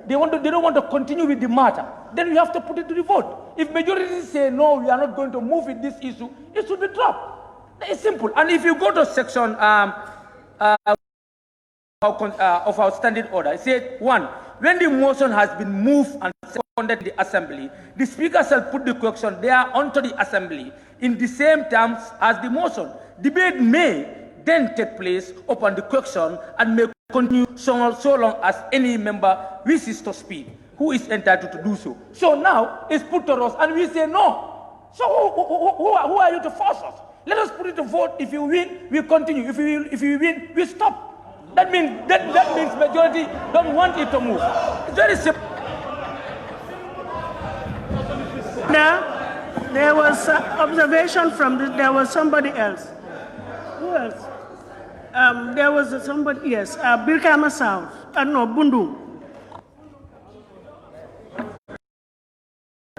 they don't want to continue with the matter, then we have to put it to the vote. If majority say no, we are not going to move with this issue, it should be dropped. It's simple. And if you go to section of our standing order, it said 1, when the motion has been moved and seconded in the assembly, the speaker shall put the question there onto the assembly in the same terms as the motion. Debate may then take place upon the question and may continue so long as any member wishes to speak, who is entitled to do so. So now it's put to us and we say no. So who are you to force us? Let us put it to vote. If you win, we continue. If you win, we stop. That means majority don't want it to move. It's very simple. Now, there was observation from there was somebody else. Who else? There was somebody, yes, Birkama South. No, Bundu.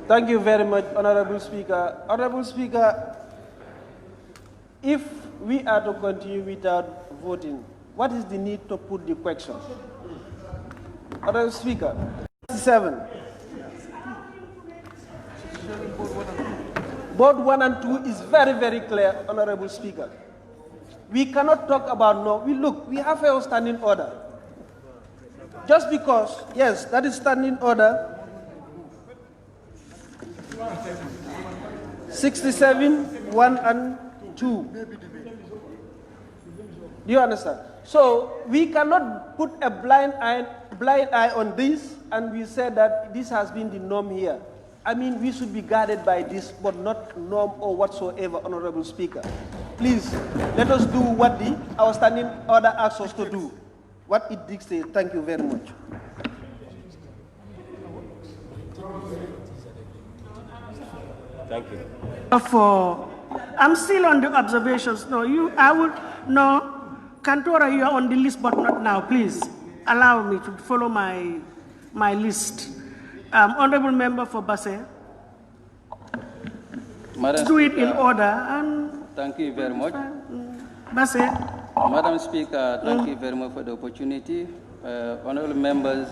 Thank you very much, Honorable Speaker. Honorable Speaker, if we are to continue without voting, what is the need to put the question? Honorable Speaker, 7. Board 1 and 2 is very, very clear, Honorable Speaker. We cannot talk about no. We have a standing order. Just because, yes, that is standing order. 67, 1 and 2. Do you understand? So we cannot put a blind eye on this and we say that this has been the norm here. I mean, we should be guided by this, but not norm or whatsoever, Honorable Speaker. Please, let us do what our standing order asks us to do. What it dictates. Thank you very much. Thank you. I'm still on the observations. No, Kantora, you are on the list, but not now. Please allow me to follow my list. Honorable Member for Basse. Madam do it Speaker, in order. And thank you very much. Basse. Madam Speaker, thank you very much for the opportunity. Honorable members,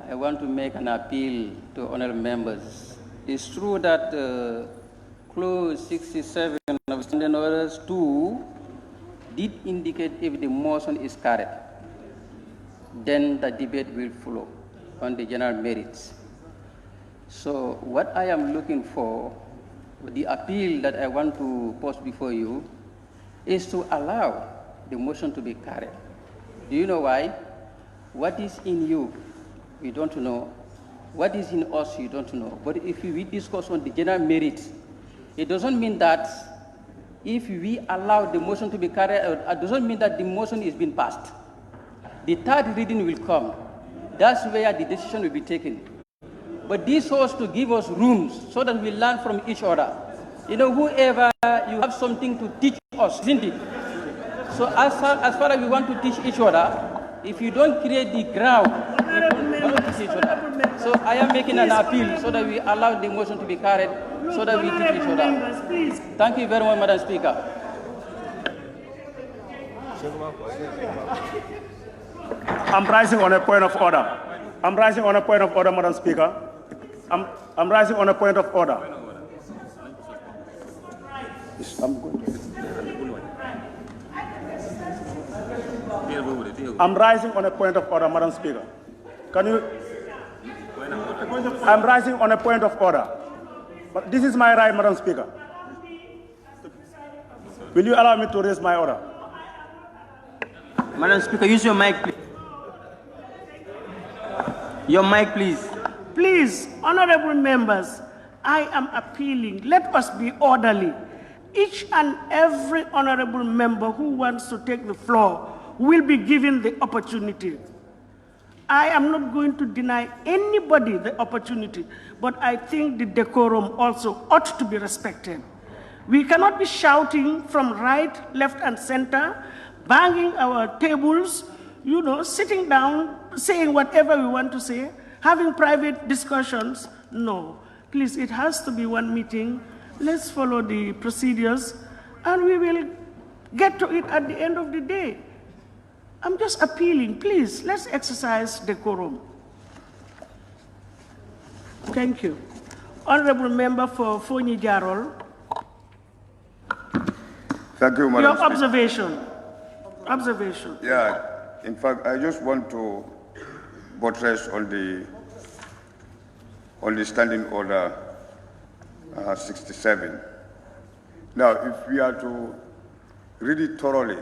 I want to make an appeal to honorable members. It's true that clause 67 of Standing Orders 2 did indicate if the motion is carried, then the debate will follow on the general merits. So what I am looking for, the appeal that I want to post before you, is to allow the motion to be carried. Do you know why? What is in you, you don't know. What is in us, you don't know. But if we discuss on the general merits, it doesn't mean that if we allow the motion to be carried out, it doesn't mean that the motion is being passed. The third reading will come. That's where the decision will be taken. But this was to give us rooms so that we learn from each other. You know, whoever, you have something to teach us, isn't it? So as far as we want to teach each other, if you don't create the ground, we don't teach each other. So I am making an appeal so that we allow the motion to be carried, so that we teach each other. Thank you very much, Madam Speaker. I'm rising on a point of order. I'm rising on a point of order, Madam Speaker. I'm rising on a point of order. I'm rising on a point of order, Madam Speaker. Can you? I'm rising on a point of order. But this is my right, Madam Speaker. Will you allow me to raise my order? Madam Speaker, use your mic, please. Your mic, please. Please, honorable members, I am appealing. Let us be orderly. Each and every honorable member who wants to take the floor will be given the opportunity. I am not going to deny anybody the opportunity, but I think the decorum also ought to be respected. We cannot be shouting from right, left, and center, banging our tables, you know, sitting down, saying whatever we want to say, having private discussions. No, please, it has to be one meeting. Let's follow the procedures, and we will get to it at the end of the day. I'm just appealing, please, let's exercise decorum. Thank you. Honorable Member for Fonyi Jarol. Thank you, Madam Your Speaker. observation. Observation. Yeah, in fact, I just want to buttress on the Standing Order 67. Now, if we are to read it thoroughly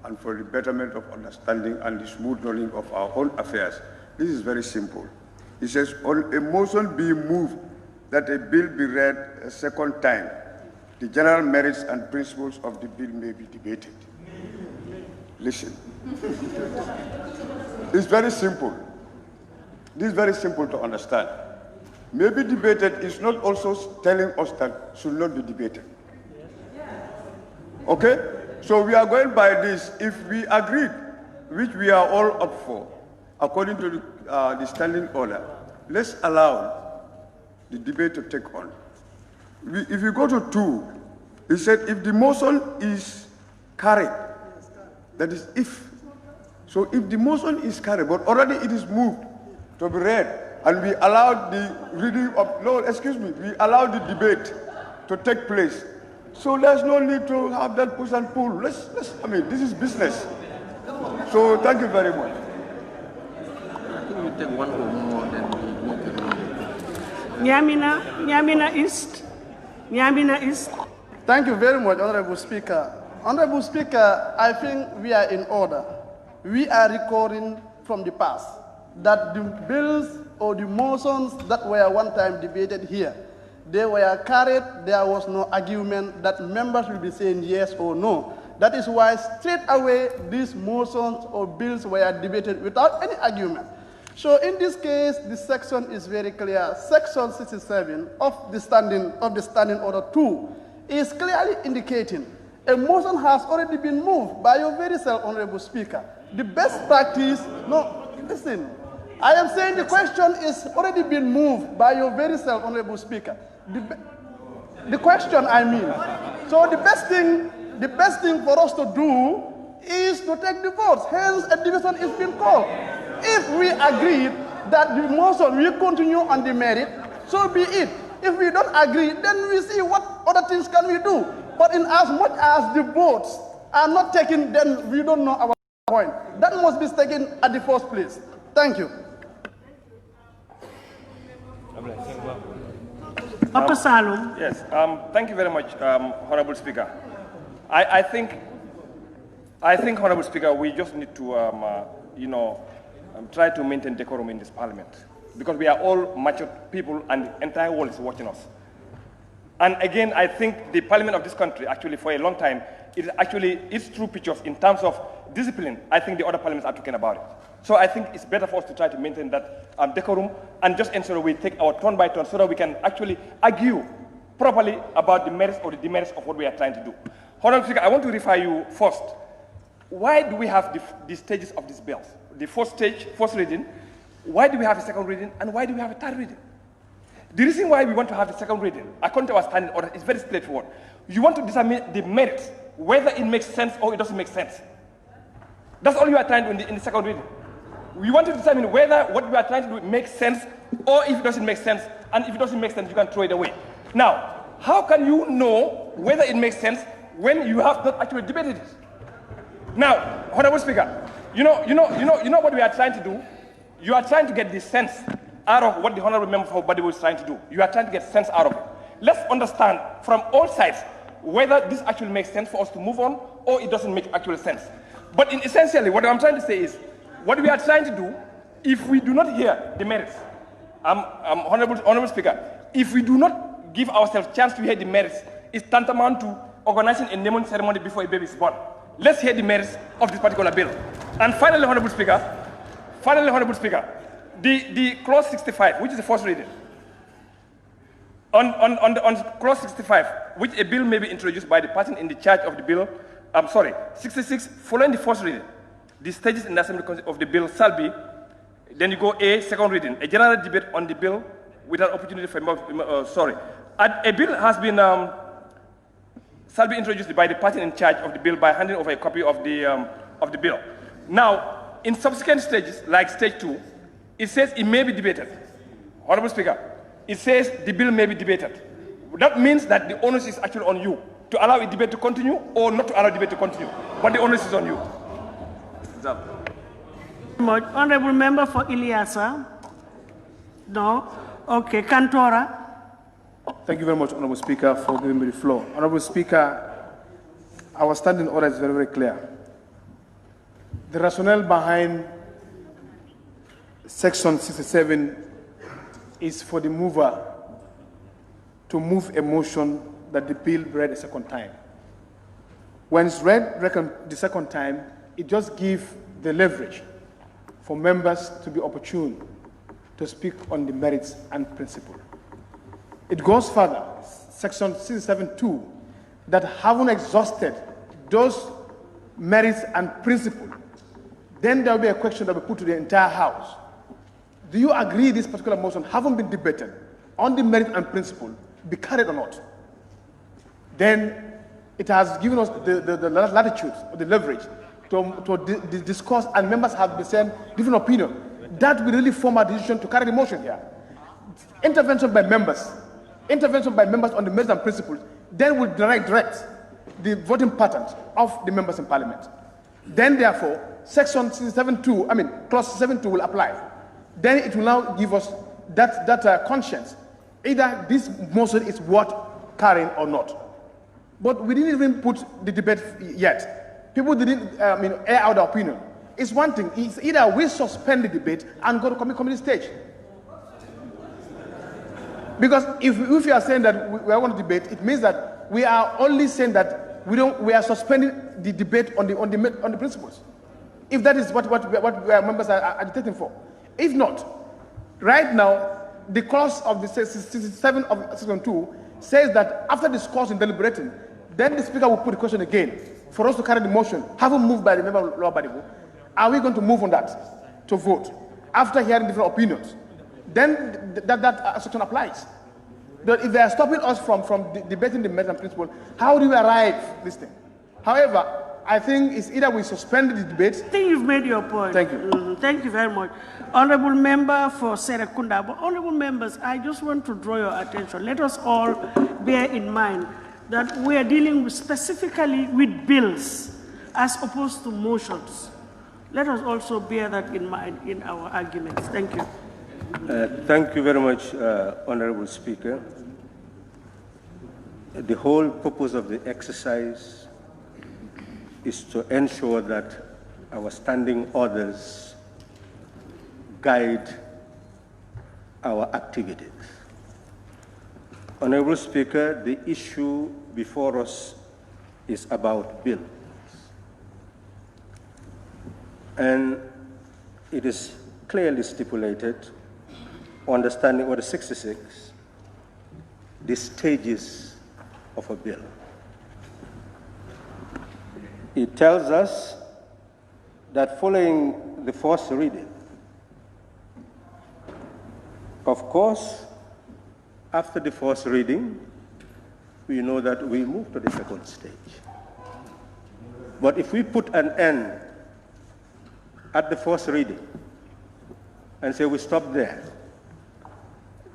and for the betterment of understanding and the smooth running of our own affairs, this is very simple. It says, on a motion being moved that a bill be read a second time, the general merits and principles of the bill may be debated. Listen. It's very simple. This is very simple to understand. May be debated is not also telling us that should not be debated. Okay? So we are going by this. If we agreed, which we are all up for, according to the Standing Order, let's allow the debate to take on. If you go to 2, it said if the motion is carried, that is if. So if the motion is carried, but already it is moved to be read, and we allowed the reading of, no, excuse me, we allowed the debate to take place. So there's no need to have that push and pull. I mean, this is business. So thank you very much. I think we take one or more, then we make a Nyamina East. Nyamina East. Thank you very much, Honorable Speaker. Honorable Speaker, I think we are in order. We are recording from the past that the bills or the motions that were one time debated here, they were carried, there was no argument that members will be saying yes or no. That is why straight away these motions or bills were debated without any argument. So in this case, the section is very clear. Section 67 of the Standing Order 2 is clearly indicating a motion has already been moved by your very self, Honorable Speaker. The best practice, no, listen, I am saying the question is already been moved by your very self, Honorable Speaker. The question, I mean. So the best thing for us to do is to take the votes. Hence, a division is being called. If we agreed that the motion will continue on the merit, so be it. If we don't agree, then we see what other things can we do. But in as much as the votes are not taken, then we don't know our point. That must be taken at the first place. Thank you. Upper Salum. Yes, thank you very much, Honorable Speaker. I think, Honorable Speaker, we just need to, try to maintain decorum in this Parliament, because we are all mature people and the entire world is watching us. And again, I think the Parliament of this country, actually, for a long time, it's true pictures in terms of discipline. I think the other parliaments are talking about it. So I think it's better for us to try to maintain that decorum and just ensure we take our turn by turn so that we can actually argue properly about the merits or the demerits of what we are trying to do. Honorable Speaker, I want to refer you first. Why do we have the stages of these bills? The first stage, first reading. Why do we have a second reading? And why do we have a third reading? The reason why we want to have the second reading, according to our standing order, is very straightforward. You want to determine the merits, whether it makes sense or it doesn't make sense. That's all you are trying to do in the second reading. We want to determine whether what we are trying to do makes sense or if it doesn't make sense. And if it doesn't make sense, you can throw it away. Now, how can you know whether it makes sense when you have not actually debated it? Now, Honorable Speaker, you know what we are trying to do? You are trying to get the sense out of what the Honorable Member for Body was trying to do. You are trying to get sense out of it. Let's understand from all sides whether this actually makes sense for us to move on or it doesn't make actual sense. But essentially, what I'm trying to say is, what we are trying to do, if we do not hear the merits, Honorable Speaker, if we do not give ourselves a chance to hear the merits, it's tantamount to organizing a naming ceremony before a baby is born. Let's hear the merits of this particular bill. And finally, Honorable Speaker, the clause 65, which is the first reading. On clause 65, which a bill may be introduced by the person in the charge of the bill, 66, following the first reading, the stages in the assembly of the bill shall be, then you go A, second reading, a general debate on the bill without opportunity for, a bill has been, shall be introduced by the party in charge of the bill by handing over a copy of the bill. Now, in subsequent stages, like stage 2, it says it may be debated. Honorable Speaker, it says the bill may be debated. That means that the onus is actually on you to allow a debate to continue or not to allow debate to continue. But the onus is on you. Honorable member for Ilyasa. No. Okay, Kantora. Thank you very much, Honorable Speaker, for giving me the floor. Honorable Speaker, our standing order is very, very clear. The rationale behind Section 67 is for the mover to move a motion that the bill read a second time. When it's read the second time, it just gives the leverage for members to be opportune to speak on the merits and principle. It goes further, Section 67(2), that having exhausted those merits and principle, then there will be a question that will be put to the entire House. Do you agree this particular motion, having been debated on the merit and principle, be carried or not? Then it has given us the latitude or the leverage to discuss, and members have the same different opinion. That will really form a decision to carry the motion here. Intervention by members on the merit and principles, then will direct the voting patterns of the members in Parliament. Then, therefore, Section 67(2), Clause 72 will apply. Then it will now give us that conscience. Either this motion is worth carrying or not. But we didn't even put the debate yet. People didn't air out their opinion. It's one thing. It's either we suspend the debate and go to committee stage. Because if we are saying that we want to debate, it means that we are only saying that we are suspending the debate on the principles. If that is what our members are agitating for. If not, right now, the clause of the 67 of Section 2 says that after discussing, deliberating, then the Speaker will put the question again for us to carry the motion, having moved by the member of law body. Are we going to move on that to vote after hearing different opinions? Then that section applies. But if they are stopping us from debating the merit and principle, how do we arrive this thing? However, I think it's either we suspend the debate. I think you've made your point. Thank you. Thank you very much. Honorable member for Serekunda. But honorable members, I just want to draw your attention. Let us all bear in mind that we are dealing specifically with bills as opposed to motions. Let us also bear that in mind in our arguments. Thank you. Thank you very much, Honorable Speaker. The whole purpose of the exercise is to ensure that our standing orders guide our activities. Honorable Speaker, the issue before us is about bills. And it is clearly stipulated on Standing Order 66, the stages of a bill. It tells us that following the first reading, of course, after the first reading, we know that we move to the second stage. But if we put an end at the first reading and say we stop there,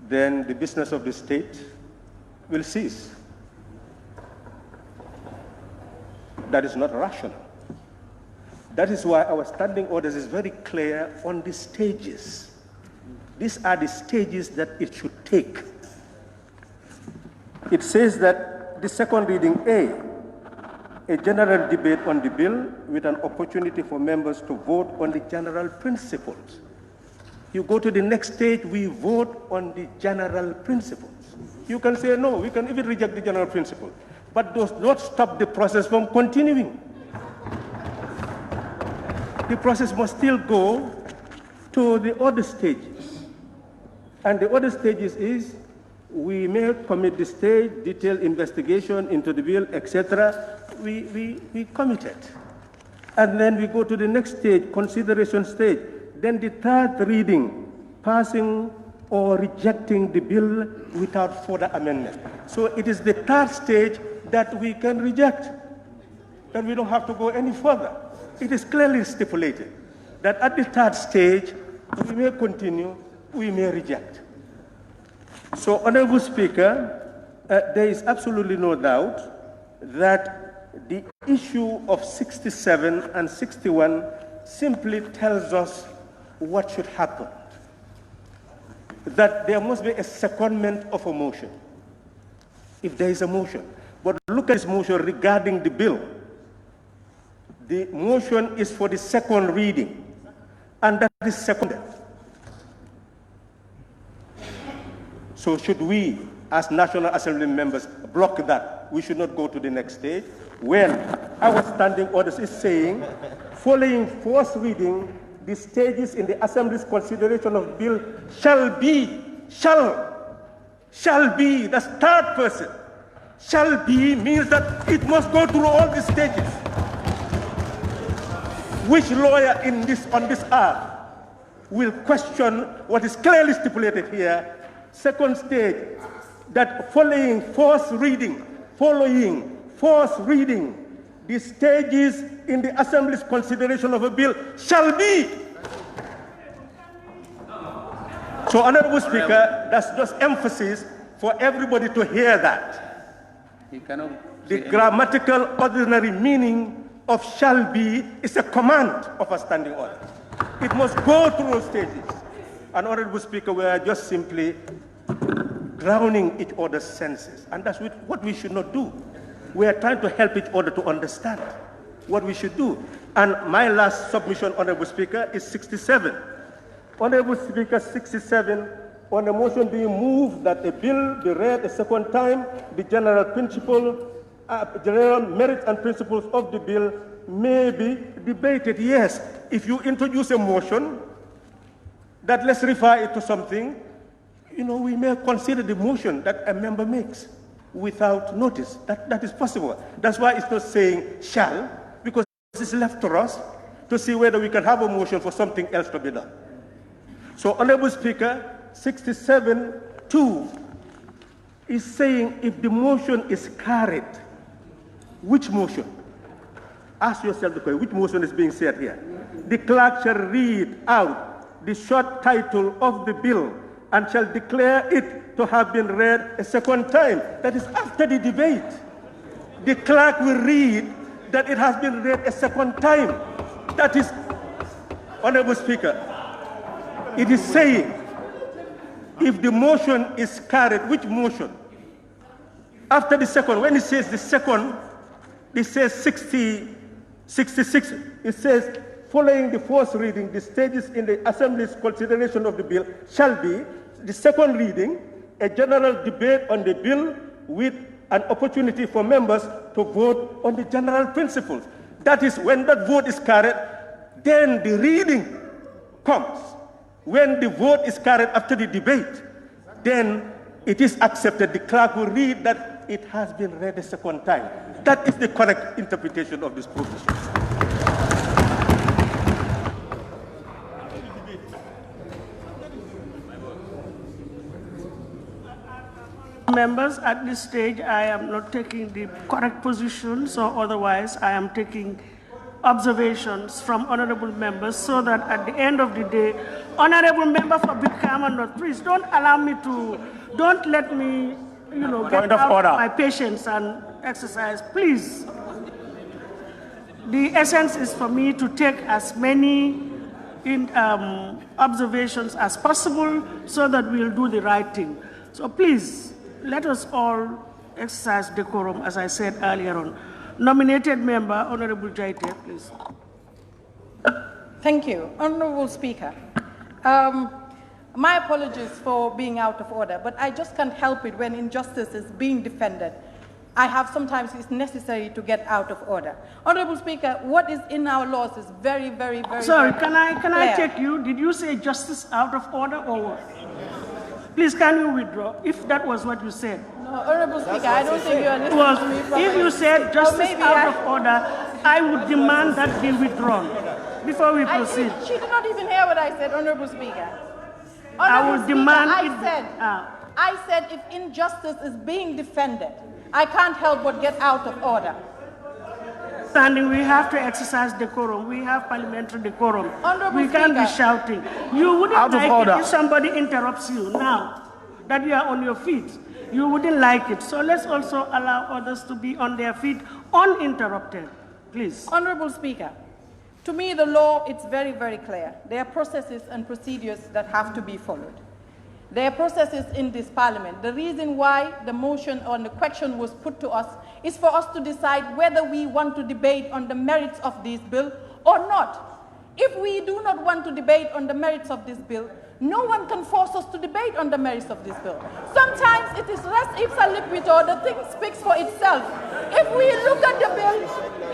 then the business of the state will cease. That is not rational. That is why our standing orders is very clear on the stages. These are the stages that it should take. It says that the second reading, a general debate on the bill with an opportunity for members to vote on the general principles. You go to the next stage, we vote on the general principles. You can say, no, we can even reject the general principle, but does not stop the process from continuing. The process must still go to the other stages. And the other stages is, we may commit the stage, detailed investigation into the bill, etc. We commit it. And then we go to the next stage, consideration stage. Then the third reading, passing or rejecting the bill without further amendment. So it is the third stage that we can reject, that we don't have to go any further. It is clearly stipulated that at the third stage, we may continue, we may reject. So, Honorable Speaker, there is absolutely no doubt that the issue of 67 and 61 simply tells us what should happen. That there must be a secondment of a motion, if there is a motion. But look at this motion regarding the bill. The motion is for the second reading, and that is seconded. So should we, as National Assembly members, block that? We should not go to the next stage. When our standing orders is saying, following first reading, the stages in the Assembly's consideration of bill shall be, that's third person. Shall be means that it must go through all the stages. Which lawyer on this earth will question what is clearly stipulated here? Second stage, that following first reading, the stages in the Assembly's consideration of a bill shall be. So, Honorable Speaker, that's just emphasis for everybody to hear that. The grammatical ordinary meaning of shall be is a command of a standing order. It must go through those stages. And Honorable Speaker, we are just simply drowning each other's senses. And that's what we should not do. We are trying to help each other to understand what we should do. And my last submission, Honorable Speaker, is 67. Honorable Speaker, 67, on a motion being moved that a bill be read a second time, the general merits and principles of the bill may be debated. Yes, if you introduce a motion that let's refer it to something, we may consider the motion that a member makes without notice. That is possible. That's why it's not saying shall, because it's left to us to see whether we can have a motion for something else to be done. So, Honorable Speaker, 67(2) is saying if the motion is carried, which motion? Ask yourself the question, which motion is being said here? The clerk shall read out the short title of the bill and shall declare it to have been read a second time. That is after the debate. The clerk will read that it has been read a second time. That is, Honorable Speaker, it is saying if the motion is carried, which motion? After the second, when it says the second, it says 66, it says, following the first reading, the stages in the Assembly's consideration of the bill shall be the second reading, a general debate on the bill with an opportunity for members to vote on the general principles. That is, when that vote is carried, then the reading comes. When the vote is carried after the debate, then it is accepted. The clerk will read that it has been read a second time. That is the correct interpretation of this provision. Members, at this stage, I am not taking the correct position, so otherwise I am taking observations from honorable members so that at the end of the day, honorable member for Buchanan North, please don't let me, get out of my patience and exercise, please. The essence is for me to take as many observations as possible so that we'll do the right thing. So please, let us all exercise decorum, as I said earlier on. Nominated member, Honorable Jaite, please. Thank you. Honorable Speaker, my apologies for being out of order, but I just can't help it when injustice is being defended. Sometimes it's necessary to get out of order. Honorable Speaker, what is in our laws is very, very, very Sorry, very can I check you? Did you say justice out of order or what? Please, can you withdraw, if that was what you said? No, Honorable Speaker, I don't think you are listening to me properly. If you said justice out of order, I would demand that be withdrawn before we proceed. She did not even hear what I said, Honorable Speaker. I will demand I said if injustice is being defended, I can't help but get out of order. Standing, we have to exercise decorum. We have parliamentary decorum. Honorable we can't Speaker. be shouting. You wouldn't like it if somebody interrupts you. Now, that you are on your feet. You wouldn't like it. So let's also allow others to be on their feet uninterrupted. Please. Honorable Speaker, to me the law is very, very clear. There are processes and procedures that have to be followed. There are processes in this parliament. The reason why the motion or the question was put to us is for us to decide whether we want to debate on the merits of this bill or not. If we do not want to debate on the merits of this bill, no one can force us to debate on the merits of this bill. Sometimes it is res ipsa liquidor, the thing speaks for itself. If we look at the bill,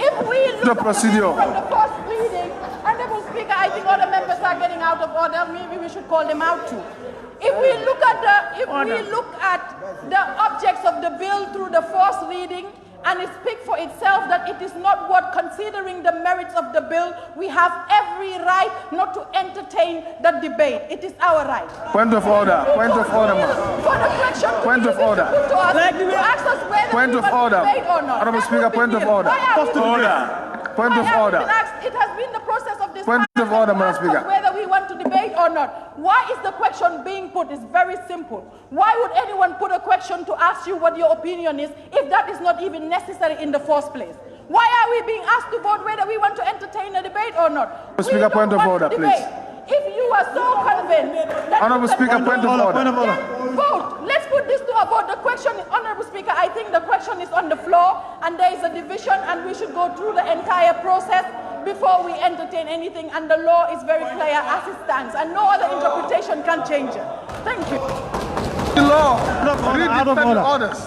from the first reading, Honorable Speaker, I think other members are getting out of order. Maybe we should call them out too. If we look at the objects of the bill through the first reading, and it speaks for itself that it is not worth considering the merits of the bill, we have every right not to entertain the debate. It is our right. Point of order. Point of order, ma'am. For the question point of order. to ask us whether point we of want order. to debate or not. Honorable Speaker, point of order. Point of order. It has been the process of this point of order, Madam Speaker. Whether we want to debate or not. Why is the question being put? It's very simple. Why would anyone put a question to ask you what your opinion is if that is not even necessary in the first place? Why are we being asked to vote whether we want to entertain a debate or not? Speaker, point of order, please. If you are so convinced that Honorable Speaker, point of order. Vote. Let's put this to a vote. The question, Honorable Speaker, I think the question is on the floor and there is a division and we should go through the entire process before we entertain anything, and the law is very clear as it stands and no other interpretation can change it. Thank you. The law, read the orders.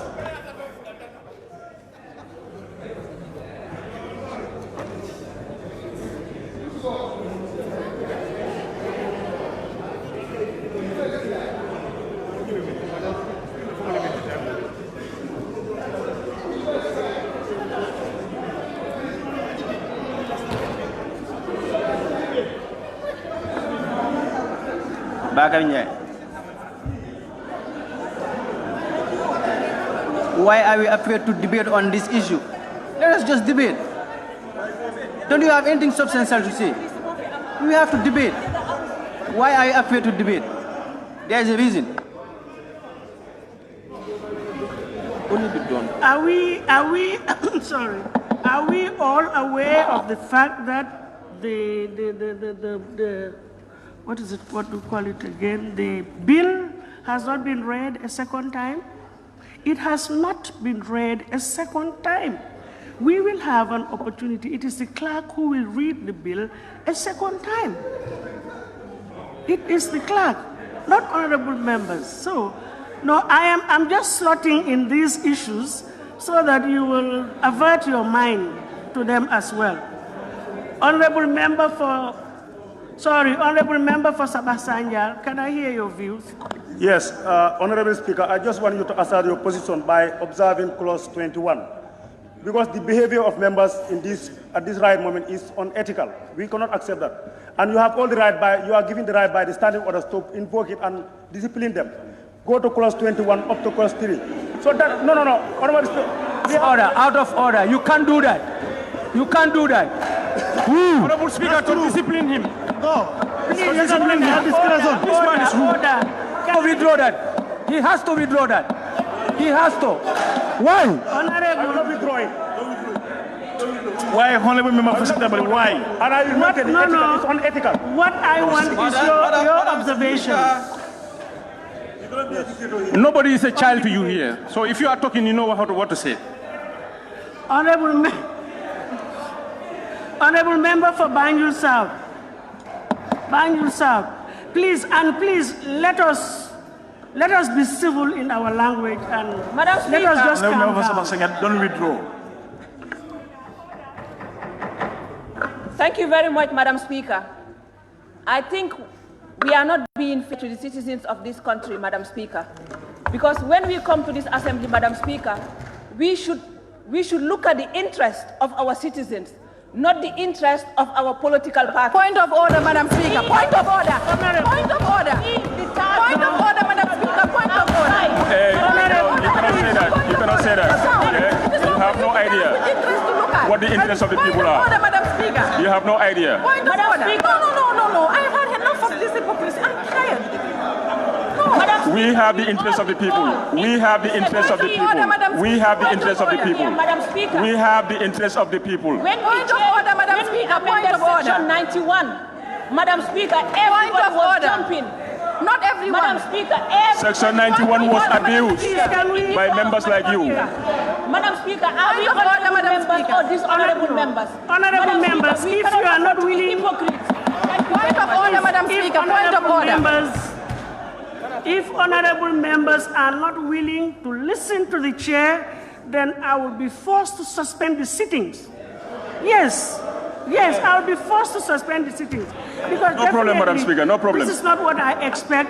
Why are we afraid to debate on this issue? Let us just debate. Don't you have anything substantial to say? We have to debate. Why are you afraid to debate? There is a reason. Only be done. Are we sorry? Are we all aware of the fact that what is it? What do you call it again? The bill has not been read a second time. It has not been read a second time. We will have an opportunity. It is the clerk who will read the bill a second time. It is the clerk, not honorable members. So, no, I'm just slotting in these issues so that you will avert your mind to them as well. Honorable member for Sabah-Sanjal, can I hear your views? Yes, Honorable Speaker, I just want you to assert your position by observing clause 21. Because the behavior of members at this right moment is unethical. We cannot accept that. And you have all the right you are given the right by the standing orders to invoke it and discipline them. Go to clause 21 up to clause 3. So that, no, Honorable Speaker. Order, out of order. You can't do that. You can't do that. Honorable Speaker, to discipline him. No. Please discipline him. This man is rude. To withdraw that. He has to withdraw that. He has to. Why? Honorable, not withdrawing. Why, Honorable Member for September? Why? And I will maintain it's unethical. What I want is your observation. Nobody is a child to you here. So if you are talking, you know what to say. Honorable Member for Banjul South. Please let us be civil in our language and let us just calm down. Don't withdraw. Thank you very much, Madam Speaker. I think we are not being fair to the citizens of this country, Madam Speaker. Because when we come to this assembly, Madam Speaker, we should look at the interest of our citizens, not the interest of our political party. Point of order, Madam Speaker. Point of order. Point of order. Point of order, Madam Speaker. Point of order. You cannot say that. You have no idea what the interests of the people are. Order, Madam Speaker. You have no idea. Point of order. No. I have had enough of this hypocrisy. I'm tired. No. Madam We have the interest of the people. We have the interest of the people. We have the interest of the people. Madam Speaker. We have the interest of the people. When point of order, Madam Speaker. Point of order. Section 91, Madam Speaker, everyone was jumping. Not everyone. Madam Speaker, everyone. Section 91 was abused by members like you. Madam Speaker, are we honorable members or dishonorable members? Honorable members, if you are not willing... Point of order, Madam Speaker, point of order. If honorable members are not willing to listen to the chair, then I will be forced to suspend the sittings. Yes, I will be forced to suspend the sittings. Because no problem, Madam Speaker, no problem. This is not what I expect.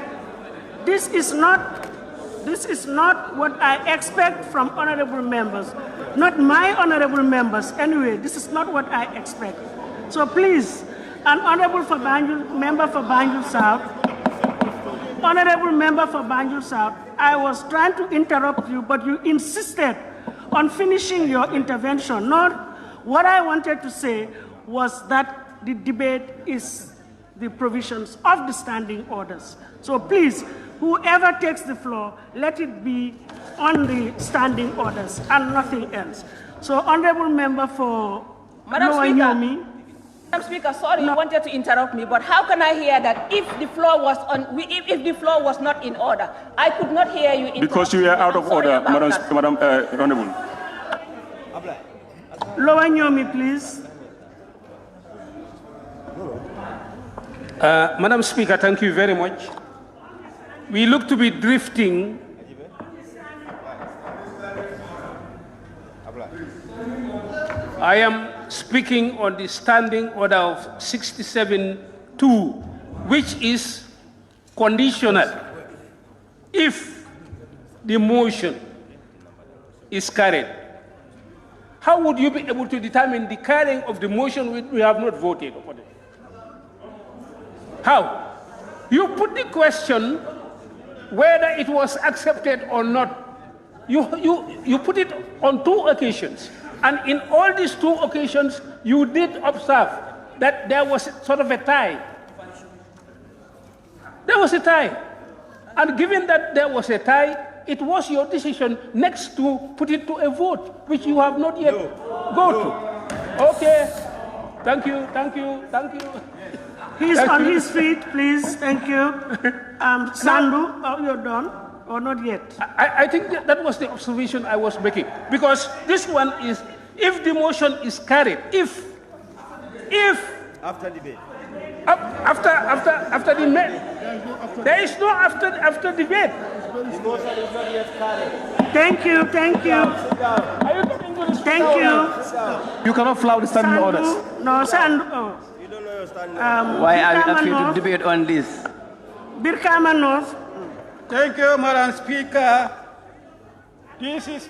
This is not what I expect from honorable members. Not my honorable members. Anyway, this is not what I expect. So please, an honorable member for Banjul South, honorable member for Banjul South, I was trying to interrupt you, but you insisted on finishing your intervention. What I wanted to say was that the debate is the provisions of the standing orders. So please, whoever takes the floor, let it be on the standing orders and nothing else. So honorable member for Madam Speaker. Madam Speaker, sorry, you wanted to interrupt me, but how can I hear that if the floor was if the floor was not in order? I could not hear you. Because you are out of order, Madam Honorable. Lower Nyomi, please. Madam Speaker, thank you very much. We look to be drifting. I am speaking on the standing order of 67-2, which is conditional. If the motion is carried, how would you be able to determine the carrying of the motion which we have not voted upon it? How? You put the question whether it was accepted or not. You put it on 2 occasions. And in all these 2 occasions, you did observe that there was sort of a tie. There was a tie. And given that there was a tie, it was your decision next to put it to a vote, which you have not yet go to. Okay. Thank you. He's on his feet, please. Thank you. Sandu, you're done? Or not yet? I think that was the observation I was making. Because this one is, if the motion is carried, if after debate. After the debate. There is no after debate. The motion is not yet carried. Thank you. Thank you. You cannot flout the standing orders. No, Sandu. You don't know your standing Why are we afraid to debate on this? Birkama North. Thank you, Madam Speaker. This is,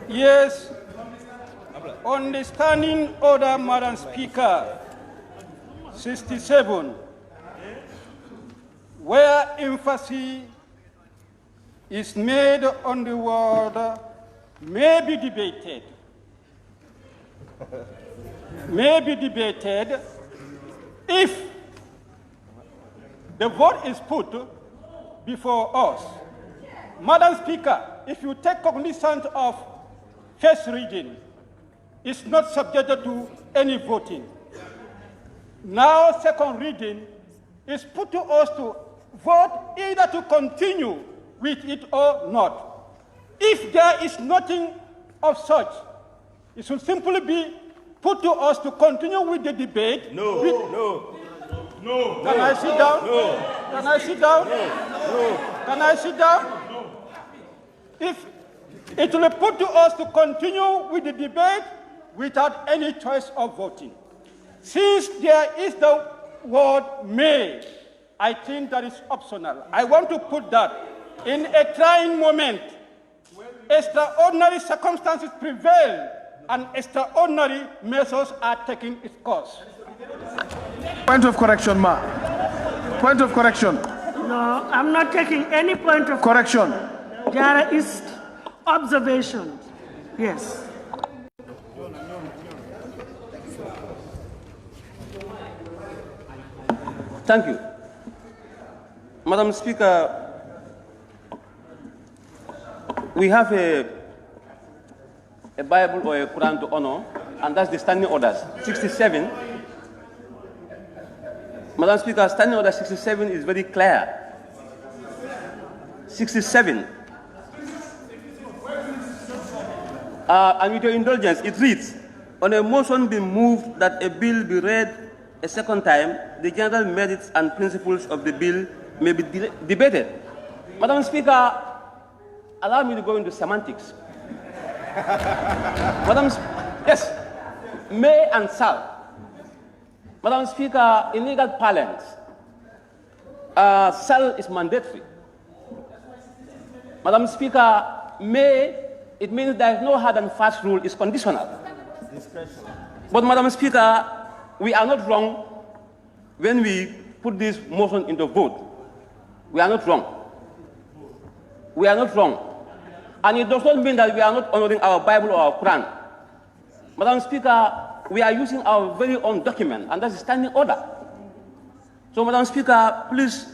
yes, on the standing order, Madam Speaker, 67, where emphasis is made on the word may be debated. May be debated if the vote is put before us. Madam Speaker, if you take cognizance of first reading, it's not subjected to any voting. Now second reading is put to us to vote either to continue with it or not. If there is nothing of such, it should simply be put to us to continue with the debate. No. Can I sit down? No. Can I sit down? No. Can I sit down? No. If it will be put to us to continue with the debate without any choice of voting. Since there is the word may, I think that is optional. I want to put that in a trying moment. Extraordinary circumstances prevail and extraordinary measures are taking its course. Point of correction, ma. Point of correction. No, I'm not taking any point of correction. There is observation. Yes. Thank you. Madam Speaker, we have a Bible or a Quran to honor, and that's the standing orders. 67. Madam Speaker, standing order 67 is very clear. 67. And with your indulgence, it reads, on a motion being moved that a bill be read a second time, the general merits and principles of the bill may be debated. Madam Speaker, allow me to go into semantics. Yes, may and shall. Madam Speaker, in legal parlance, shall is mandatory. Madam Speaker, may, it means there is no hard and fast rule, is conditional. But Madam Speaker, we are not wrong when we put this motion into vote. We are not wrong. We are not wrong. And it does not mean that we are not honoring our Bible or our Quran. Madam Speaker, we are using our very own document, and that's a standing order. So, Madam Speaker, please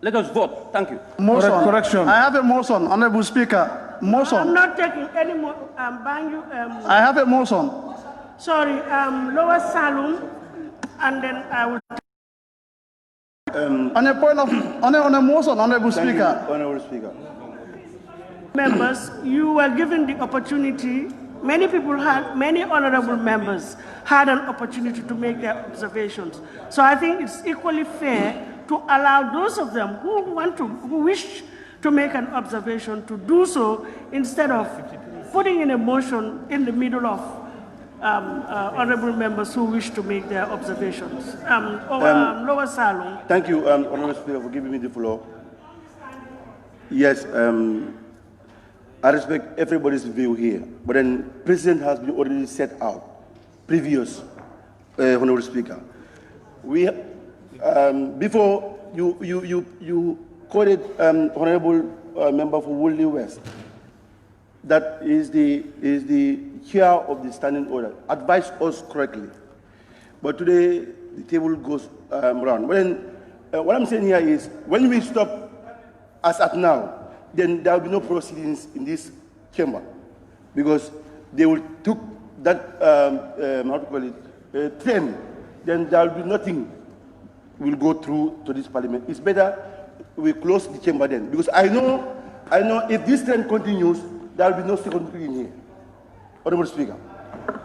let us vote. Thank you. Motion. Correction. I have a motion, Honorable Speaker. Motion. I'm not taking any more. I have a motion. Sorry, Lower Salum, and then I will. On a point of, on a motion, Honorable Speaker. Honorable Speaker. Members, you were given the opportunity. Many honorable members had an opportunity to make their observations. So I think it's equally fair to allow those of them who wish to make an observation to do so instead of putting in a motion in the middle of honorable members who wish to make their observations. Lower Salon. Thank you, Honorable Speaker, for giving me the floor. Yes, I respect everybody's view here, but then President has been already set out, previous, Honorable Speaker. We, before you quoted Honorable Member for Woodley West, that is the chair of the standing order, advised us correctly. But today, the table goes around. What I'm saying here is, when we stop as at now, then there will be no proceedings in this chamber, because they will took that, how to call it, term, then there will be nothing will go through to this parliament. It's better we close the chamber then, because I know if this trend continues, there will be no second reading here. Honorable Speaker.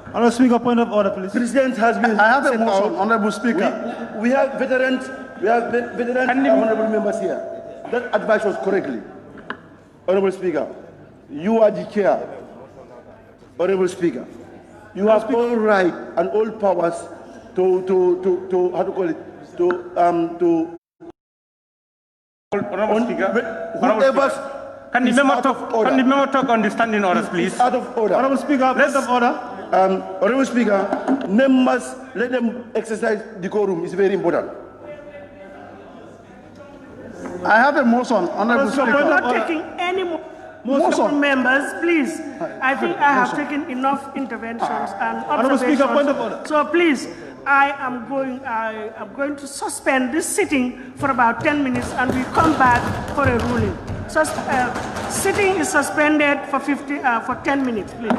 Honorable Speaker, point of order, please. President has been. I have a motion, Honorable Speaker. We have veterans, honorable members here that advise us correctly. Honorable Speaker, you are the chair. Honorable Speaker, you have all right and all powers to how to call it, to Honorable Speaker, can the member talk on the standing orders, please? Out of order. Honorable Speaker, point of order. Honorable Speaker, members, let them exercise decorum. It's very important. I have a motion, Honorable Speaker. I'm not taking any more motion. Members, please. I think I have taken enough interventions and observations. Speaker, point of order. So please, I am going to suspend this sitting for about 10 minutes, and we come back for a ruling. So, sitting is suspended for 10 minutes, please.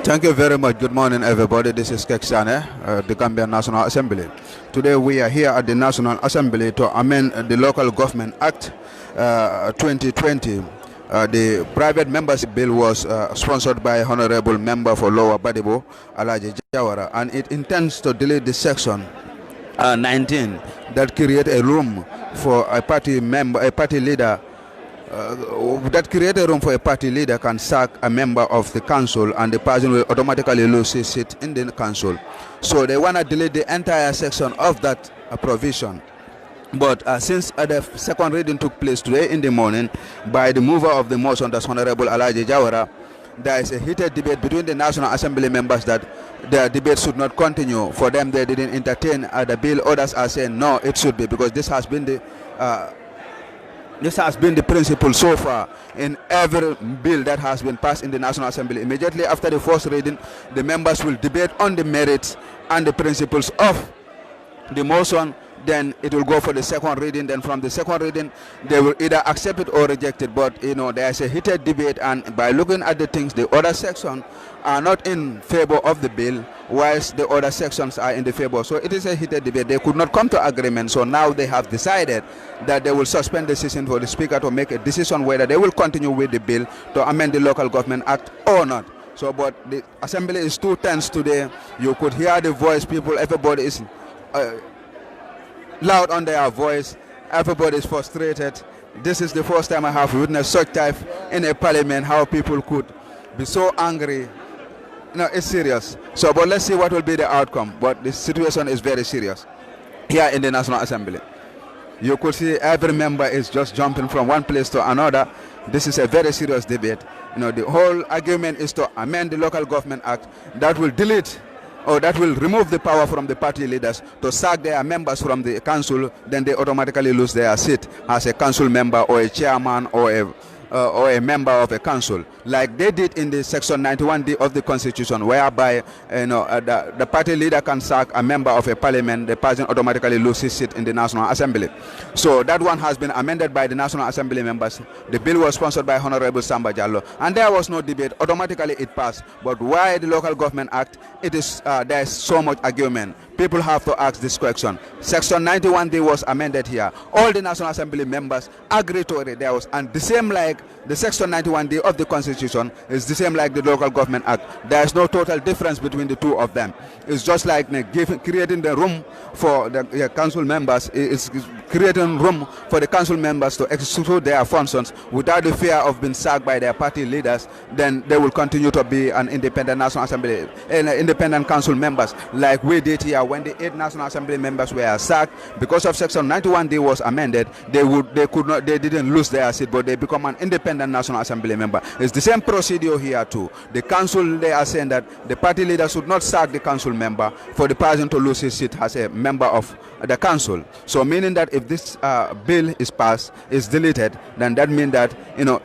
Thank you very much. Good morning, everybody. This is Keksane, the Gambia National Assembly. Today we are here at the National Assembly to amend the Local Government Act 2020. The private membership bill was sponsored by Honorable Member for Lower Badibo, Alaji Jawara, and it intends to delete the section 19 that create a room for a party leader. That create a room for a party leader can sack a member of the council, and the person will automatically lose his seat in the council. So they want to delete the entire section of that provision. But since the second reading took place today in the morning by the mover of the motion, that's Honorable Alaji Jawara, there is a heated debate between the National Assembly members that the debate should not continue. For them, they didn't entertain the bill. Others are saying no, it should be, because this has been the This has been the principle so far in every bill that has been passed in the National Assembly. Immediately after the first reading, the members will debate on the merits and the principles of the motion. Then it will go for the second reading. Then from the second reading, they will either accept it or reject it. But there's a heated debate, and by looking at the things, the other sections are not in favor of the bill, whilst the other sections are in the favor. So it is a heated debate. They could not come to agreement. So now they have decided that they will suspend the session for the Speaker to make a decision whether they will continue with the bill to amend the Local Government Act or not. So, but the Assembly is too tense today. You could hear the voice. People, everybody is loud on their voice. Everybody is frustrated. This is the first time I have witnessed such type in a parliament, how people could be so angry. No, it's serious. So, but let's see what will be the outcome. But the situation is very serious here in the National Assembly. You could see every member is just jumping from one place to another. This is a very serious debate. The whole argument is to amend the Local Government Act that will delete or that will remove the power from the party leaders to sack their members from the council. Then they automatically lose their seat as a council member or a chairman or a member of a council, like they did in the Section 91D of the Constitution, whereby the party leader can sack a member of a parliament, the person automatically loses his seat in the National Assembly. So that one has been amended by the National Assembly members. The bill was sponsored by Honorable Samba Jallo, and there was no debate. Automatically it passed. But why the Local Government Act? It is there is so much argument. People have to ask this question. Section 91D was amended here. All the National Assembly members agreed to it. There was, and the same like the Section 91D of the Constitution is the same like the Local Government Act. There is no total difference between the two of them. It's just like creating the room for the council members. It's creating room for the council members to execute their functions without the fear of being sacked by their party leaders. Then they will continue to be an independent National Assembly, independent council members, like we did here when the 8 National Assembly members were sacked because of Section 91D was amended. They didn't lose their seat, but they become an independent National Assembly member. It's the same procedure here too. The council, they are saying that the party leader should not sack the council member for the person to lose his seat as a member of the council. So meaning that if this bill is passed, is deleted, then that means that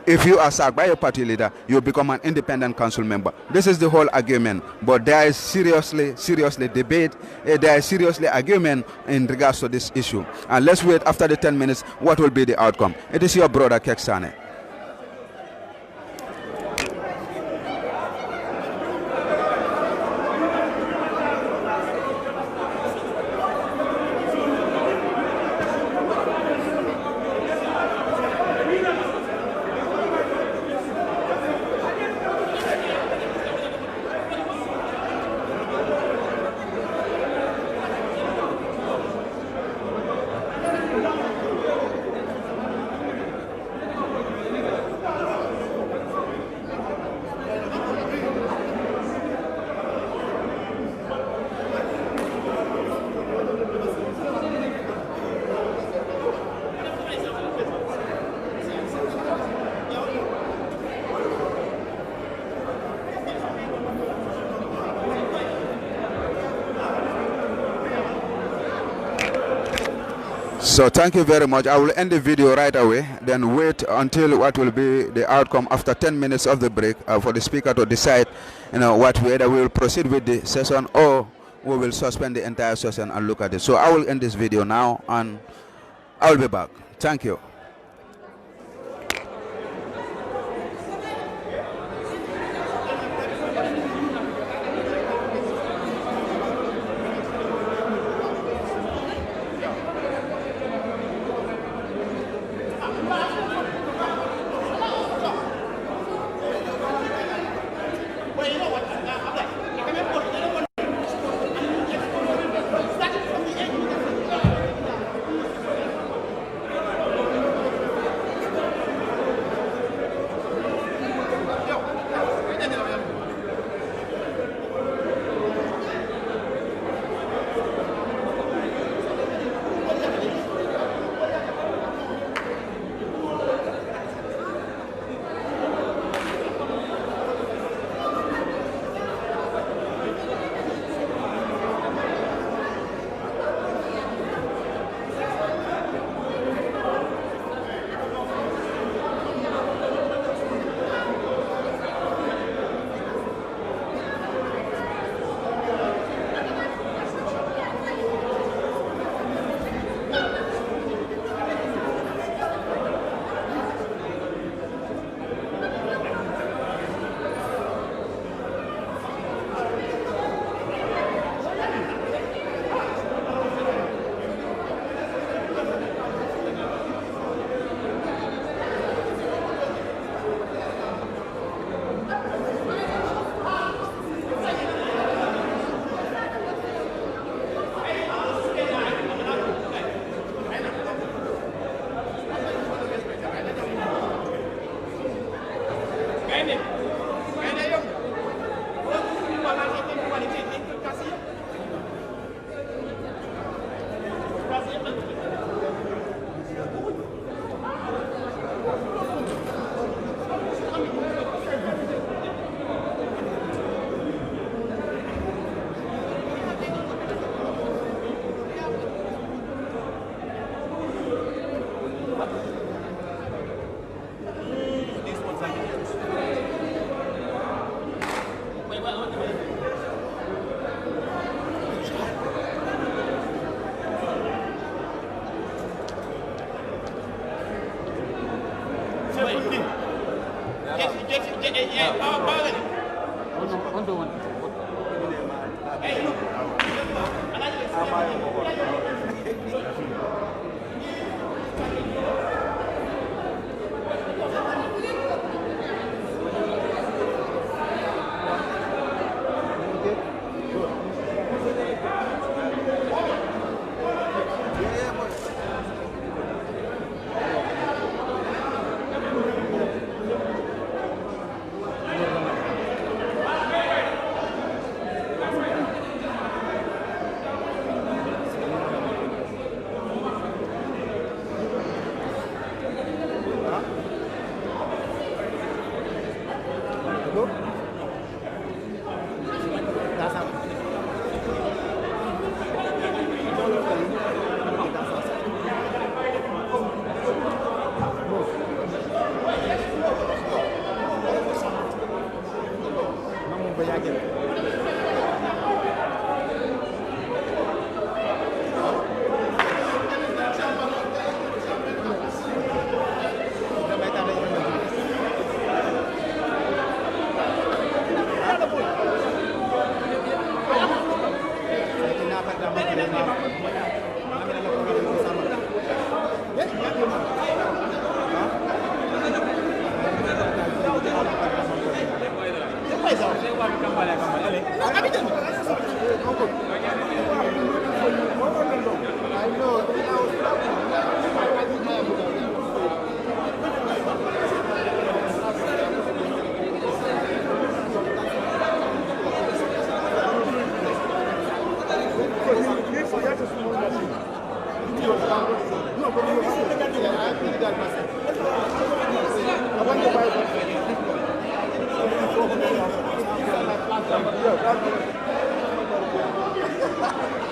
if you are sacked by your party leader, you become an independent council member. This is the whole argument. But there is seriously debate. There is seriously argument in regards to this issue. And let's wait after the 10 minutes what will be the outcome. It is your brother Keksane. So thank you very much. I will end the video right away, then wait until what will be the outcome after 10 minutes of the break for the speaker to decide whether we will proceed with the session or we will suspend the entire session and look at it. So I will end this video now and I will be back. Thank you.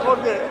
Okay.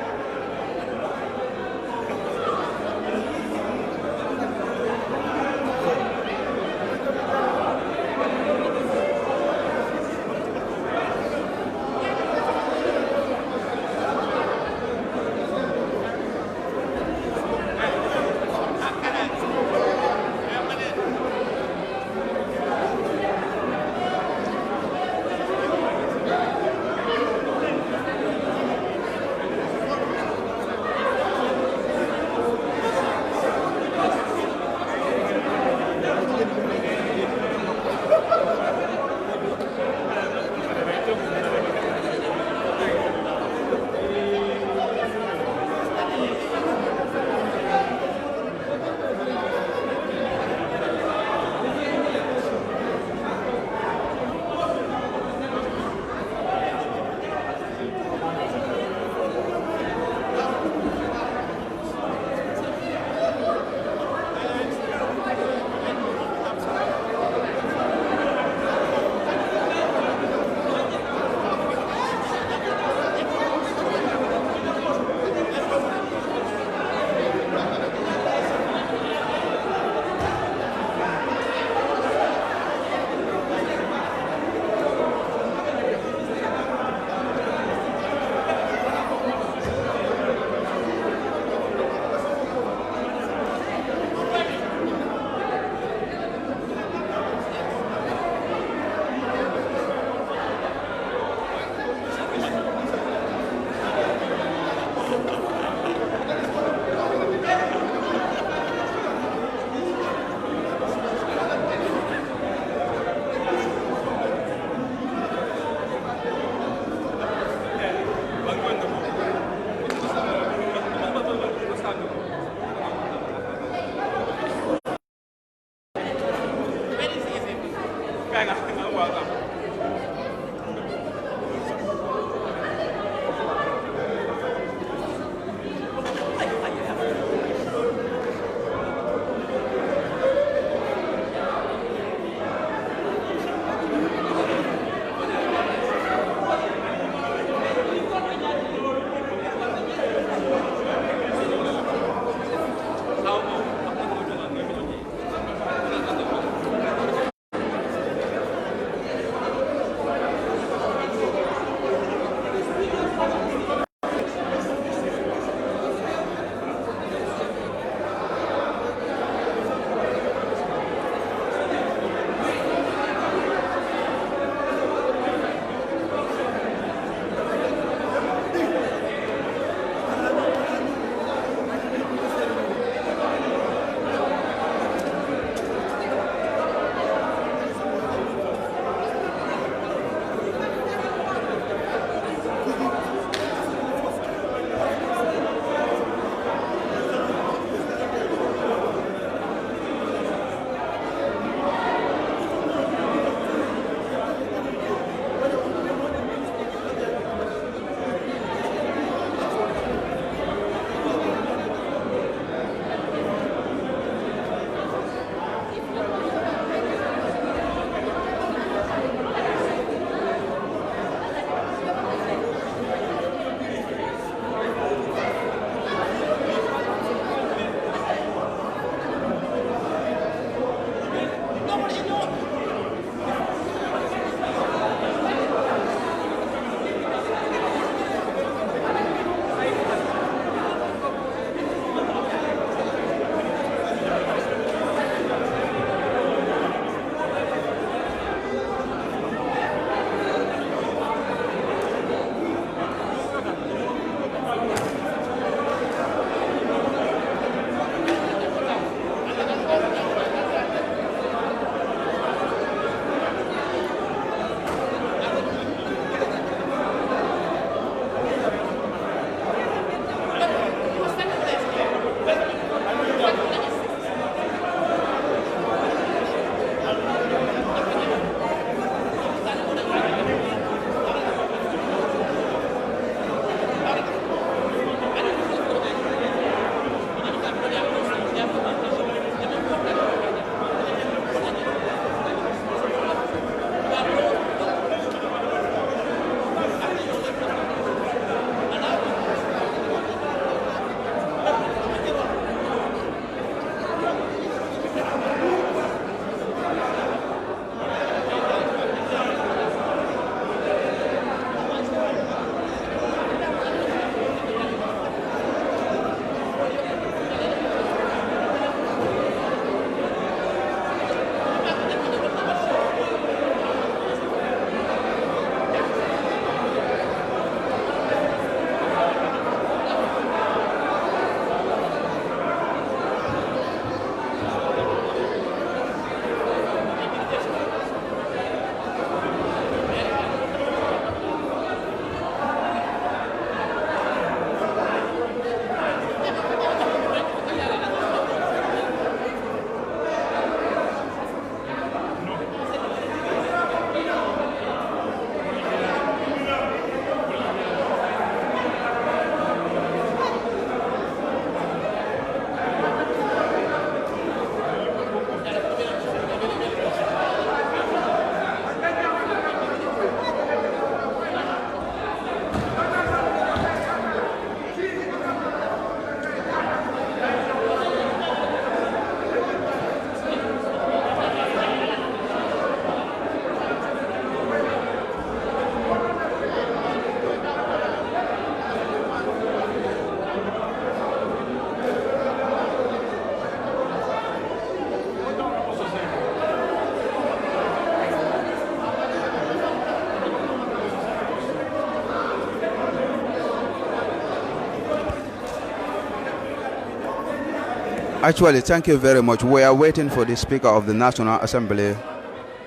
Actually, thank you very much. We are waiting for the Speaker of the National Assembly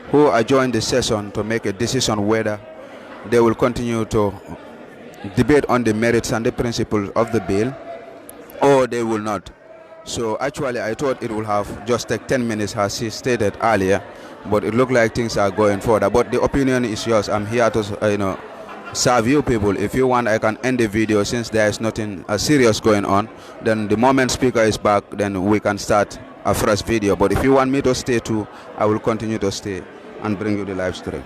who adjourned the session to make a decision whether they will continue to debate on the merits and the principles of the bill or they will not. So actually I thought it would have just take 10 minutes as he stated earlier, but it looked like things are going further. But the opinion is yours. I'm here to serve you people. If you want, I can end the video since there is nothing serious going on. Then the moment Speaker is back, then we can start a fresh video. But if you want me to stay too, I will continue to stay and bring you the live stream.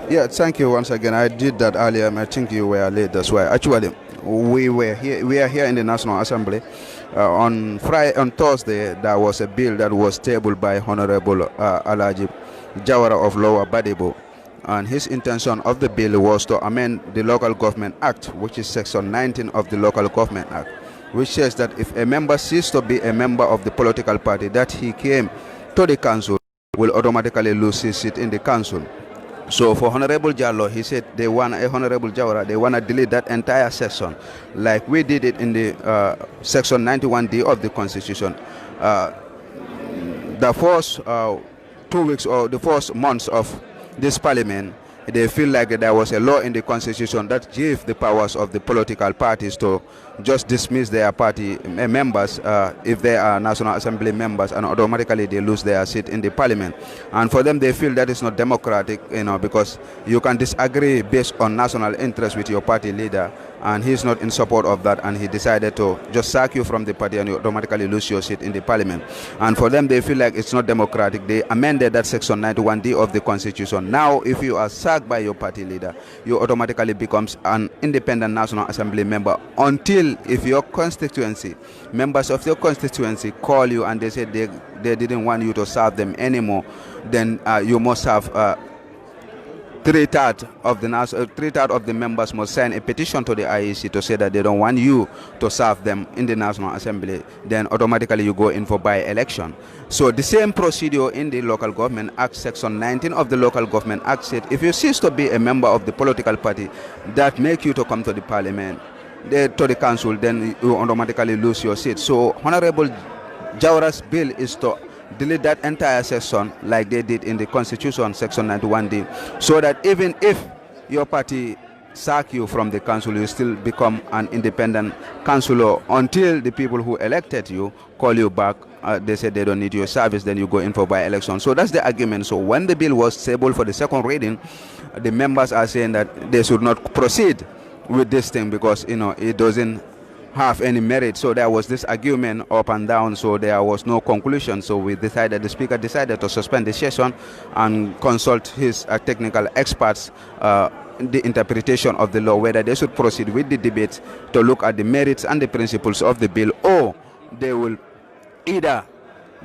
Yeah, thank you once again. I did that earlier, and I think you were late. That's why. Actually, we are here in the National Assembly. On Thursday, there was a bill that was tabled by Honorable Alaji Jawara of Lower Badibo. And his intention of the bill was to amend the Local Government Act, which is Section 19 of the Local Government Act, which says that if a member ceases to be a member of the political party that he came to the council, will automatically lose his seat in the council. So for Honorable Jallo, he said they want Honorable Jawara, they want to delete that entire section, like we did it in the Section 91D of the Constitution. The first 2 weeks or the first months of this parliament, they feel like there was a law in the constitution that gave the powers of the political parties to just dismiss their party members if they are National Assembly members, and automatically they lose their seat in the parliament. And for them, they feel that is not democratic, because you can disagree based on national interest with your party leader, and he's not in support of that, and he decided to just sack you from the party and you automatically lose your seat in the parliament. And for them, they feel like it's not democratic. They amended that section 91D of the constitution. Now, if you are sacked by your party leader, you automatically becomes an independent National Assembly member until if your constituency, members of your constituency call you and they say they didn't want you to serve them anymore, then you must have three-thirds of the members must sign a petition to the IEC to say that they don't want you to serve them in the National Assembly. Then automatically you go in for by-election. So the same procedure in the Local Government Act, Section 19 of the Local Government Act said, if you cease to be a member of the political party that make you to come to the parliament, to the council, then you automatically lose your seat. So Honorable Jawara's bill is to delete that entire section like they did in the Constitution, Section 91D, so that even if your party sack you from the council, you still become an independent councillor until the people who elected you call you back. They said they don't need your service, then you go in for by-election. So that's the argument. So when the bill was tabled for the second reading, the members are saying that they should not proceed with this thing because it doesn't have any merit. So there was this argument up and down, so there was no conclusion. So the speaker decided to suspend the session and consult his technical experts the interpretation of the law, whether they should proceed with the debate to look at the merits and the principles of the bill, or they will either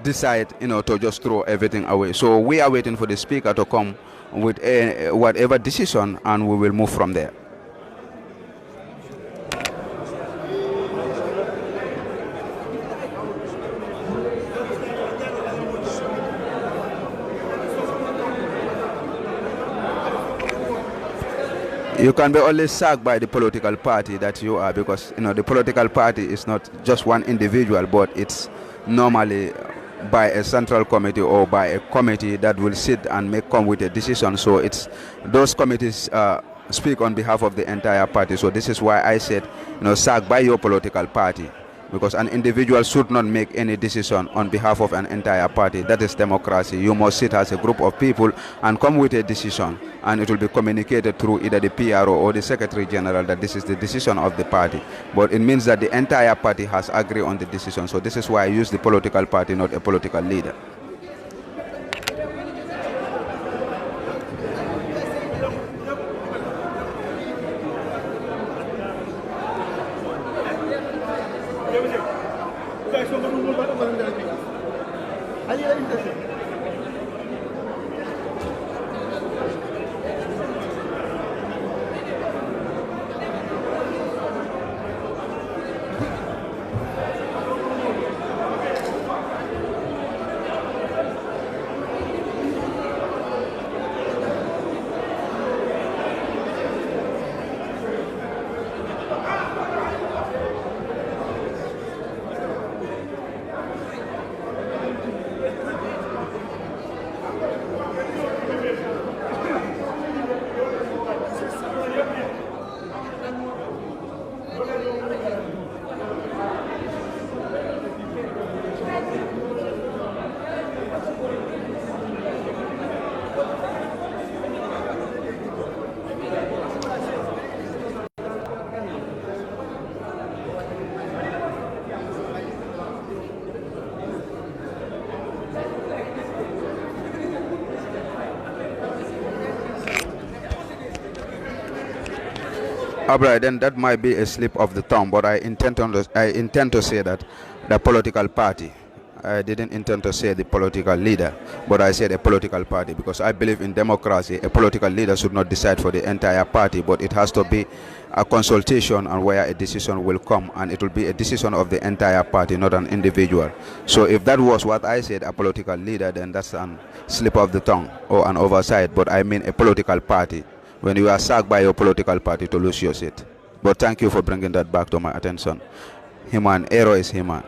decide to just throw everything away. So we are waiting for the speaker to come with whatever decision, and we will move from there. You can be only sacked by the political party that you are, because the political party is not just one individual, but it's normally by a central committee or by a committee that will sit and come with a decision. So it's those committees speak on behalf of the entire party. So this is why I said sacked by your political party, because an individual should not make any decision on behalf of an entire party. That is democracy. You must sit as a group of people and come with a decision, and it will be communicated through either the PRO or the Secretary General that this is the decision of the party. But it means that the entire party has agreed on the decision. So this is why I use the political party, not a political leader. Alright, then that might be a slip of the tongue, but I intend to say that the political party. I didn't intend to say the political leader, but I said a political party, because I believe in democracy. A political leader should not decide for the entire party, but it has to be a consultation and where a decision will come, and it will be a decision of the entire party, not an individual. So if that was what I said, a political leader, then that's a slip of the tongue or an oversight, but I mean a political party. When you are sacked by your political party to lose your seat. But thank you for bringing that back to my attention. Human error is human.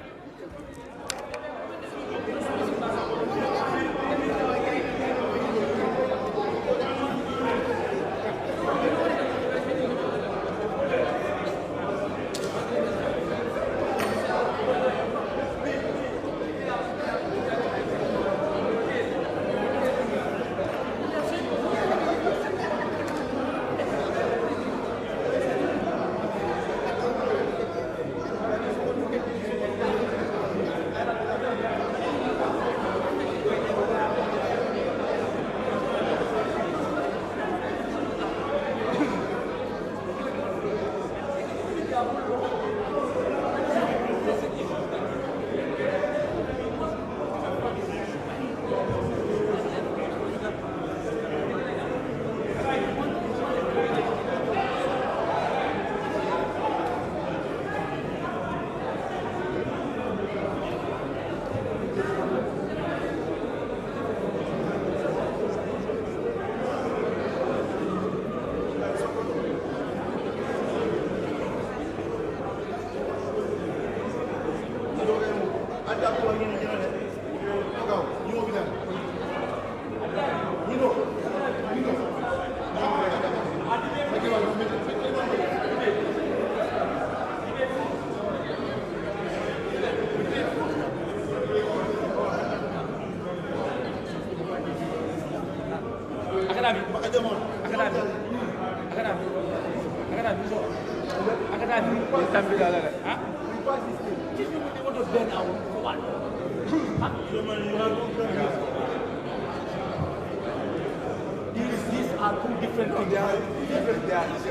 These are two different things.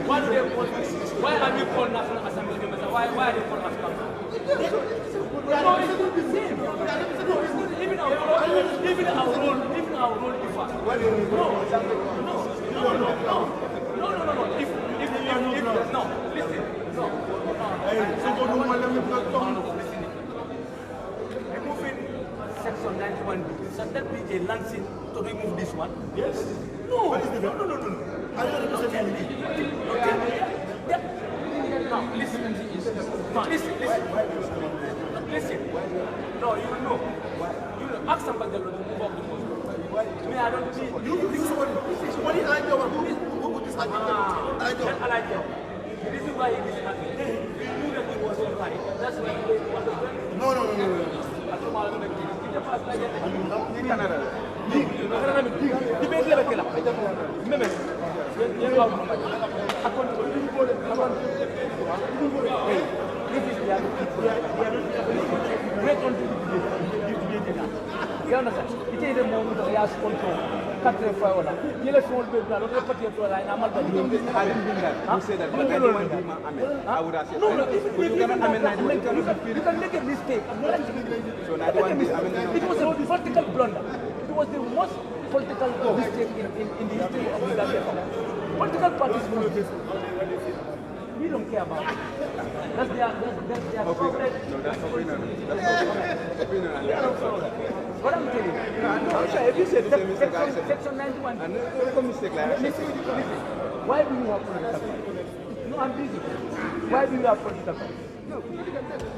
Why do they call? Why are we called National Assembly members? Why are they called National Assembly? No, it's not the same. Even our role differs. No. If no, listen. Removing section 91, should that be a lancing to remove this one? Yes. No. What is the no. I don't understand. Now, listen. No, you know. Ask somebody to remove the most. Me, I don't see. You think somebody I know who put this I like you. This is why he is happy. He knew that he was right. That's why he was no. Debate level killer. Remember, you understand? It is a moment of last control. Cut the fire. You let small people, not a particular line. I'm not going to do that. You say that, but I don't want to I would ask you. No, you can make a mistake. It was a political blunder. It was the most political mistake in the history of the Gambia. Political parties must do. We don't care about it. That's their problem. No, that's opinion. What I'm telling you, if you said section 91, and mistake like listen, why do you have political parties? No, I'm busy. Why do you have political parties? No,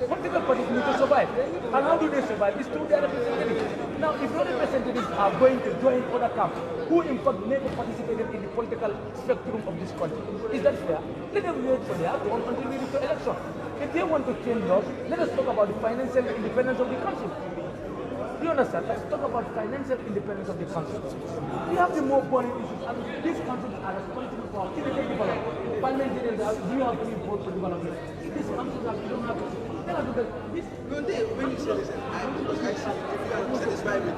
political parties need to survive. And how do they survive? It's through their representatives. Now, if your representatives are going to join other camps, who in fact never participated in the political spectrum of this country, is that fair? Let them wait for their turn until we reach the election. If they want to change laws, let us talk about the financial independence of the country. Do you understand? Let's talk about financial independence of the country. We have the more burning issues, and these countries are responsible for economic development. Parliamentarians, do you have to vote for development? These countries are, you don't have to. They have to do this. No, when you say this, I see if you are satisfied with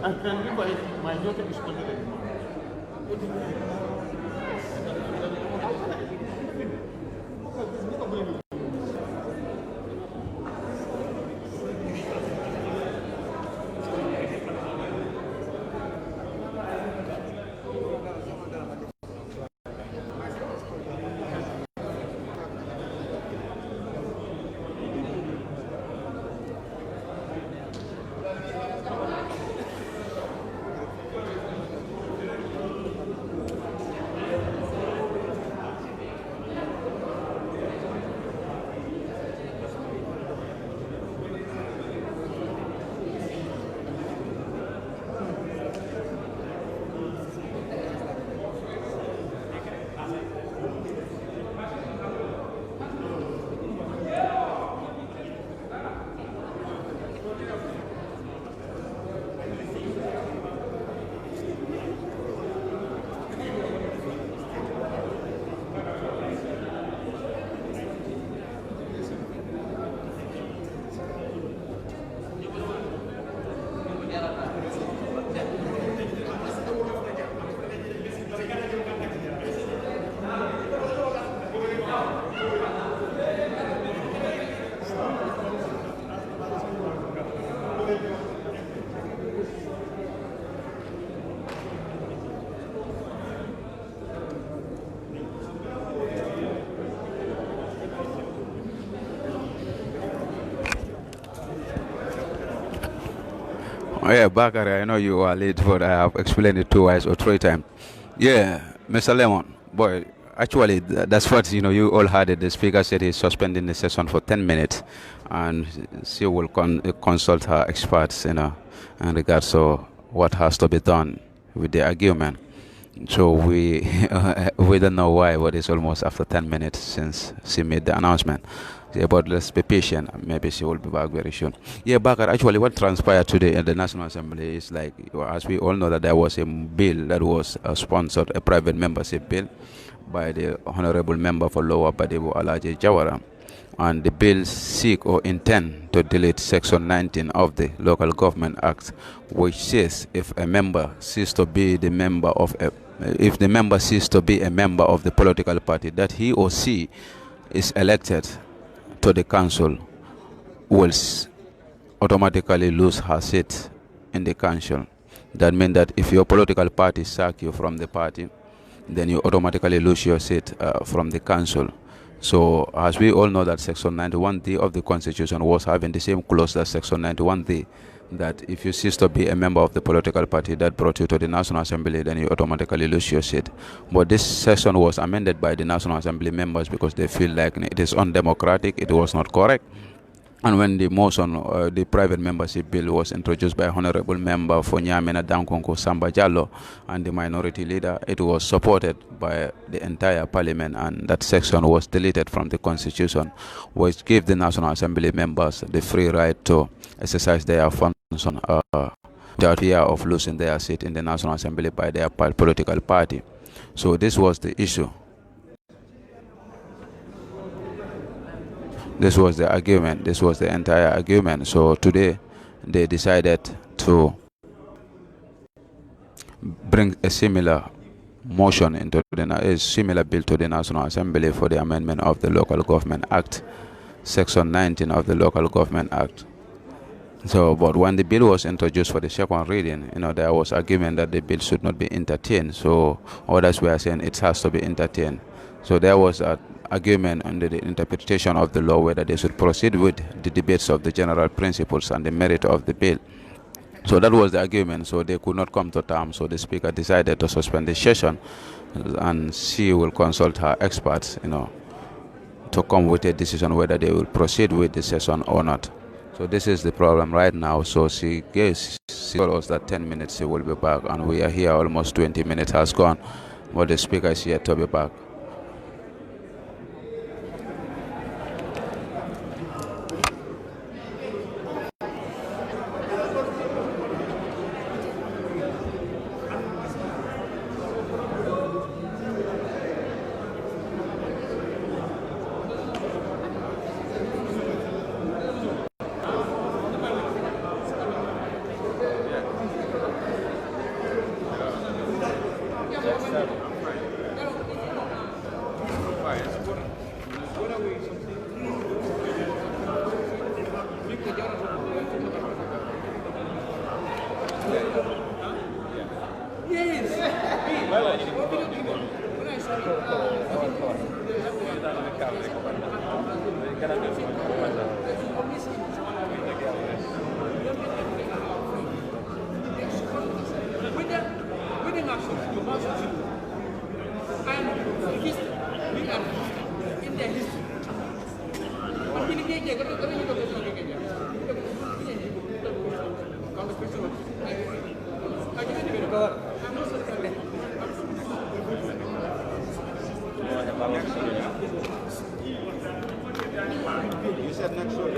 And remember, my daughter is only a month. Oh, yeah, Bakari, I know you are late, but I have explained it twice or three times. Yeah, Mr. Lemon, boy, actually, that's what, you all heard it. The speaker said he's suspending the session for 10 minutes, and she will consult her experts, in regards to what has to be done with the argument. So we we don't know why, but it's almost after 10 minutes since she made the announcement. Yeah, but let's be patient. Maybe she will be back very soon. Yeah, Bakar, actually what transpired today in the National Assembly is like, as we all know, that there was a bill that was sponsored, a private membership bill by the Honorable Member for Lower Badibu Alaji Jawara. And the bill seek or intend to delete Section 19 of the Local Government Act, which says if a member ceases to be the member of if the member ceases to be a member of the political party that he or she is elected to the council, will automatically lose her seat in the council. That means that if your political party sack you from the party, then you automatically lose your seat from the council. So, as we all know, that Section 91D of the Constitution was having the same clause as Section 91D, that if you cease to be a member of the political party that brought you to the National Assembly, then you automatically lose your seat. But this section was amended by the National Assembly members because they feel like it is undemocratic, it was not correct. And when the motion, the private membership bill was introduced by Honorable Member for Nyamena Dankonko Samba Jallo and the minority leader, it was supported by the entire parliament, and that section was deleted from the constitution, which gave the National Assembly members the free right to exercise their function without fear of losing their seat in the National Assembly by their political party. So this was the issue. This was the argument. This was the entire argument. So today, they decided to bring a similar motion into a similar bill to the National Assembly for the amendment of the Local Government Act, Section 19 of the Local Government Act. So, but when the bill was introduced for the second reading, there was argument that the bill should not be entertained. So others were saying it has to be entertained. So there was an argument under the interpretation of the law whether they should proceed with the debates of the general principles and the merit of the bill. So that was the argument. So they could not come to terms. So the speaker decided to suspend the session, and she will consult her experts, to come with a decision whether they will proceed with the session or not. So this is the problem right now. So she told us that 10 minutes she will be back, and we are here almost 20 minutes has gone, but the speaker is yet to be back. You said next week.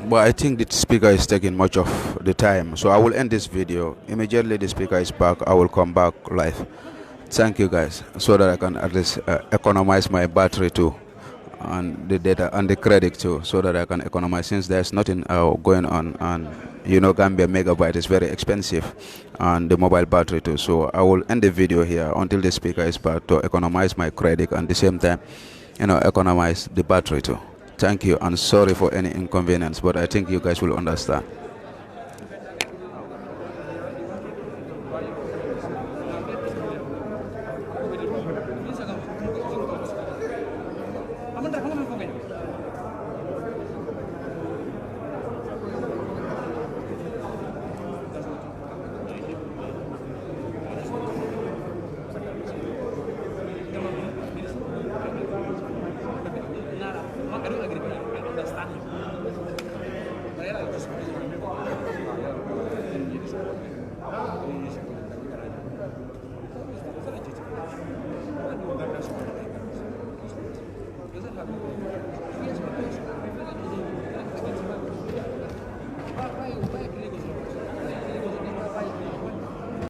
But I think the speaker is taking much of the time, so I will end this video. Immediately the speaker is back, I will come back live. Thank you guys, so that I can at least economize my battery too, and the data and the credit too, so that I can economize, since there's nothing going on, and you know Gambia megabyte is very expensive, and the mobile battery too. So I will end the video here until the speaker is back, to economize my credit and at the same time, you know, economize the battery too. Thank you, and sorry for any inconvenience, but I think you guys will understand.